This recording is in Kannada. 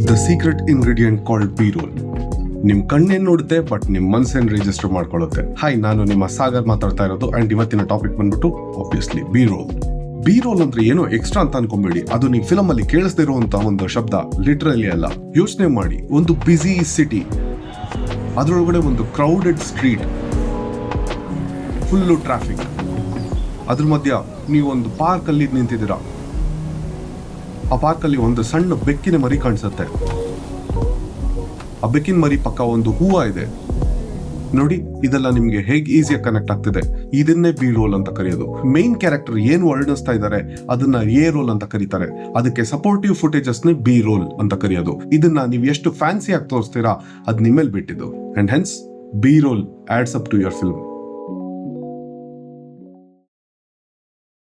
The secret ingredient called B roll. ನಿಮ್ ಕಣ್ಣೇನ್ ನೋಡುತ್ತೆ ಬಟ್ ನಿಮ್ ಮನ್ಸೇನ್ ರಿಜಿಸ್ಟರ್ ಮಾಡ್ಕೊಳ್ಳುತ್ತೆ. ಹಾಯ್, ನಾನು ನಿಮ್ಮ ಸಾಗರ್ ಮಾತಾಡ್ತಾ ಇರೋದು. ಅಂಡ್ ಇವತ್ತಿನ ಟಾಪಿಕ್ ಬಂದ್ಬಿಟ್ಟು obviously B roll. B roll ಅಂದ್ರೆ ಏನೋ ಎಕ್ಸ್ಟ್ರಾ ಅಂತ ಅನ್ಕೊಂಬೇಡಿ. ಅದು ನೀವು ಫಿಲಮ್ ಅಲ್ಲಿ ಕೇಳಿಸದೇ ಇರುವಂತ ಒಂದು ಶಬ್ದ, ಲಿಟ್ರಲಿ ಅಲ್ಲ. ಯೋಚನೆ ಮಾಡಿ, ಒಂದು ಬ್ಯುಸಿ ಸಿಟಿ, ಅದರೊಳಗಡೆ ಒಂದು ಕ್ರೌಡೆಡ್ ಸ್ಟ್ರೀಟ್, ಫುಲ್ಲು ಟ್ರಾಫಿಕ್, ಅದ್ರ ಮಧ್ಯ ನೀವೊಂದು ಪಾರ್ಕ್ ಅಲ್ಲಿ ನಿಂತಿದ್ದೀರಾ. ಆ ಪಾರ್ಕ್ ಅಲ್ಲಿ ಒಂದು ಸಣ್ಣ ಬೆಕ್ಕಿನ ಮರಿ ಕಾಣಿಸುತ್ತೆ. ಆ ಬೆಕ್ಕಿನ ಮರಿ ಪಕ್ಕ ಒಂದು ಹೂವ ಇದೆ ನೋಡಿ. ಇದೆಲ್ಲ ನಿಮ್ಗೆ ಹೇಗೆ ಈಸಿಯಾಗಿ ಕನೆಕ್ಟ್ ಆಗ್ತಿದೆ. ಇದನ್ನೇ ಬಿ ರೋಲ್ ಅಂತ ಕರೆಯೋದು. ಮೇನ್ ಕ್ಯಾರೆಕ್ಟರ್ ಏನು ವರ್ಣಿಸ್ತಾ ಇದ್ದಾರೆ ಅದನ್ನ ಎ ರೋಲ್ ಅಂತ ಕರೀತಾರೆ. ಅದಕ್ಕೆ ಸಪೋರ್ಟಿವ್ ಫುಟೇಜಸ್ ನೇ ಬಿ ರೋಲ್ ಅಂತ ಕರೆಯೋದು. ಇದನ್ನ ನೀವು ಎಷ್ಟು ಫ್ಯಾನ್ಸಿ ಆಗಿ ತೋರಿಸ್ತೀರಾ ಅದ್ ನಿಮ್ಮೇಲೆ ಬಿಟ್ಟಿದ್ದು. And hence B roll adds up to your film.